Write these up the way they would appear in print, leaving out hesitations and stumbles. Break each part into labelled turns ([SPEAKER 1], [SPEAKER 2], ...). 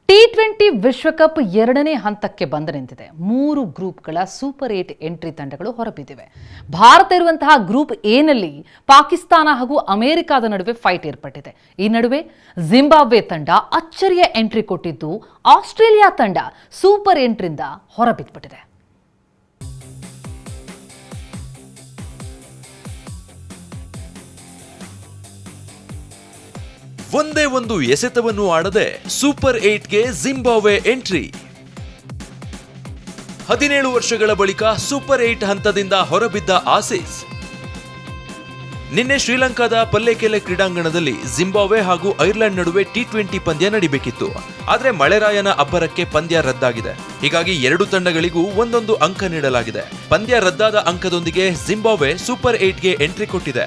[SPEAKER 1] T20 ವಿಶ್ವಕಪ್ ಎರಡನೇ ಹಂತಕ್ಕೆ ಬಂದು ನಿಂತಿದೆ. 3 ಗ್ರೂಪ್ಗಳ ಸೂಪರ್ 8 ಎಂಟ್ರಿ ತಂಡಗಳು ಹೊರಬಿದ್ದಿವೆ. ಭಾರತ ಇರುವಂತಹ ಗ್ರೂಪ್ ಎ ನಲ್ಲಿ ಪಾಕಿಸ್ತಾನ ಹಾಗೂ ಅಮೆರಿಕದ ನಡುವೆ ಫೈಟ್ ಏರ್ಪಟ್ಟಿದೆ. ಈ ನಡುವೆ ಜಿಂಬಾಬ್ವೆ ತಂಡ ಅಚ್ಚರಿಯ ಎಂಟ್ರಿ ಕೊಟ್ಟಿದ್ದು, ಆಸ್ಟ್ರೇಲಿಯಾ ತಂಡ ಸೂಪರ್ 8ರಿಂದ ಹೊರಬಿದ್ದುಬಿಟ್ಟಿದೆ.
[SPEAKER 2] ಒಂದೇ ಒಂದು ಎಸೆತವನ್ನು ಆಡದೆ ಸೂಪರ್ 8ಗೆ ಜಿಂಬಾಬ್ವೆ ಎಂಟ್ರಿ. 17 ವರ್ಷಗಳ ಬಳಿಕ ಸೂಪರ್ 8 ಹಂತದಿಂದ ಹೊರಬಿದ್ದ ಆಸೀಸ್ ನಿನ್ನೆ ಶ್ರೀಲಂಕಾದ ಪಲ್ಲೆಕೆಲೆ ಕ್ರೀಡಾಂಗಣದಲ್ಲಿ ಜಿಂಬಾಬ್ವೆ ಹಾಗೂ ಐರ್ಲೆಂಡ್ ನಡುವೆ ಟಿ20 ಪಂದ್ಯ ನಡೀಬೇಕಿತ್ತು. ಆದರೆ ಮಳೆರಾಯನ ಅಬ್ಬರಕ್ಕೆ ಪಂದ್ಯ ರದ್ದಾಗಿದೆ. ಹೀಗಾಗಿ ಎರಡು ತಂಡಗಳಿಗೂ ಒಂದೊಂದು ಅಂಕ ನೀಡಲಾಗಿದೆ. ಪಂದ್ಯ ರದ್ದಾದ ಅಂಕದೊಂದಿಗೆ ಜಿಂಬಾಬ್ವೆ ಸೂಪರ್ 8ಗೆ ಎಂಟ್ರಿ ಕೊಟ್ಟಿದೆ.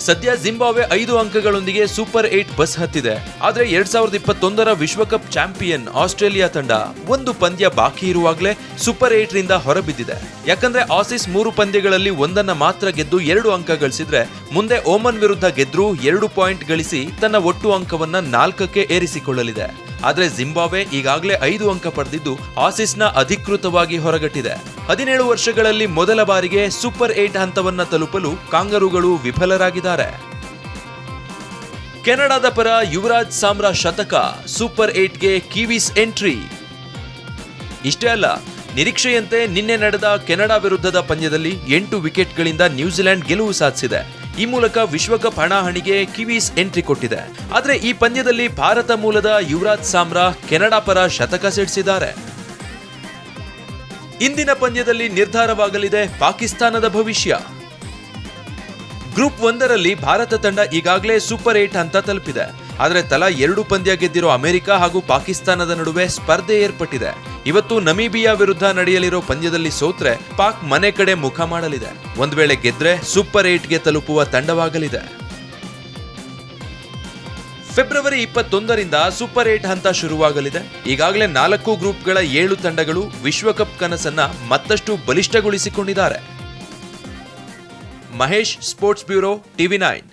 [SPEAKER 2] ಸದ್ಯ ಜಿಂಬಾಬ್ವೆ 5 ಅಂಕಗಳೊಂದಿಗೆ ಸೂಪರ್ 8 ಬಸ್ ಹತ್ತಿದೆ. ಆದರೆ 2021ರ ವಿಶ್ವಕಪ್ ಚಾಂಪಿಯನ್ ಆಸ್ಟ್ರೇಲಿಯಾ ತಂಡ ಒಂದು ಪಂದ್ಯ ಬಾಕಿ ಇರುವಾಗಲೇ ಸೂಪರ್ 8ರಿಂದ ಹೊರಬಿದ್ದಿದೆ. ಯಾಕಂದ್ರೆ ಆಸೀಸ್ 3 ಪಂದ್ಯಗಳಲ್ಲಿ ಒಂದನ್ನ ಮಾತ್ರ ಗೆದ್ದು 2 ಅಂಕ ಗಳಿಸಿದ್ರೆ, ಮುಂದೆ ಓಮನ್ ವಿರುದ್ಧ ಗೆದ್ರೂ 2 ಪಾಯಿಂಟ್ ಗಳಿಸಿ ತನ್ನ ಒಟ್ಟು ಅಂಕವನ್ನ 4ಕ್ಕೆ ಏರಿಸಿಕೊಳ್ಳಲಿದೆ. ಆದ್ರೆ ಜಿಂಬಾಬ್ವೆ ಈಗಾಗಲೇ 5 ಅಂಕ ಪಡೆದಿದ್ದು ಆಸೀಸ್ನ ಅಧಿಕೃತವಾಗಿ ಹೊರಗಟ್ಟಿದೆ. 17 ವರ್ಷಗಳಲ್ಲಿ ಮೊದಲ ಬಾರಿಗೆ ಸೂಪರ್ 8 ಹಂತವನ್ನ ತಲುಪಲು ಕಾಂಗರುಗಳು ವಿಫಲರಾಗಿದ್ದಾರೆ. ಕೆನಡಾದ ಪರ ಯುವರಾಜ್ ಸಾಮ್ರಾ ಶತಕ, ಸೂಪರ್ 8ಗೆ ಕಿವೀಸ್ ಎಂಟ್ರಿ. ಇಷ್ಟೇ ಅಲ್ಲ, ನಿರೀಕ್ಷೆಯಂತೆ ನಿನ್ನೆ ನಡೆದ ಕೆನಡಾ ವಿರುದ್ಧದ ಪಂದ್ಯದಲ್ಲಿ 8 ವಿಕೆಟ್ಗಳಿಂದ ನ್ಯೂಜಿಲೆಂಡ್ ಗೆಲುವು ಸಾಧಿಸಿದೆ. ಈ ಮೂಲಕ ವಿಶ್ವಕಪ್ ಹಣಾಹಣಿಗೆ ಕಿವೀಸ್ ಎಂಟ್ರಿ ಕೊಟ್ಟಿದೆ. ಆದರೆ ಈ ಪಂದ್ಯದಲ್ಲಿ ಭಾರತ ಮೂಲದ ಯುವರಾಜ್ ಸಾಮ್ರಾ ಕೆನಡಾ ಪರ ಶತಕ ಸಿಡಿಸಿದ್ದಾರೆ. ಇಂದಿನ ಪಂದ್ಯದಲ್ಲಿ ನಿರ್ಧಾರವಾಗಲಿದೆ ಪಾಕಿಸ್ತಾನದ ಭವಿಷ್ಯ. ಗ್ರೂಪ್ 1ರಲ್ಲಿ ಭಾರತ ತಂಡ ಈಗಾಗಲೇ ಸೂಪರ್ 8 ಹಂತ ತಲುಪಿದೆ. ಆದರೆ ತಲಾ 2 ಪಂದ್ಯ ಗೆದ್ದಿರೋ ಅಮೆರಿಕ ಹಾಗೂ ಪಾಕಿಸ್ತಾನದ ನಡುವೆ ಸ್ಪರ್ಧೆ ಏರ್ಪಟ್ಟಿದೆ. ಇವತ್ತು ನಮೀಬಿಯಾ ವಿರುದ್ಧ ನಡೆಯಲಿರೋ ಪಂದ್ಯದಲ್ಲಿ ಸೋತ್ರೆ ಪಾಕ್ ಮನೆ ಕಡೆ ಮುಖ ಮಾಡಲಿದೆ. ಒಂದ್ ವೇಳೆ ಗೆದ್ರೆ ಸೂಪರ್ 8ಗೆ ತಲುಪುವ ತಂಡವಾಗಲಿದೆ. ಫೆಬ್ರವರಿ 21ರಿಂದ ಸೂಪರ್ 8 ಹಂತ ಶುರುವಾಗಲಿದೆ. ಈಗಾಗಲೇ 4 ಗ್ರೂಪ್ಗಳ 7 ತಂಡಗಳು ವಿಶ್ವಕಪ್ ಕನಸನ್ನ ಮತ್ತಷ್ಟು ಬಲಿಷ್ಠಗೊಳಿಸಿಕೊಂಡಿದ್ದಾರೆ. Mahesh, sports bureau, TV9.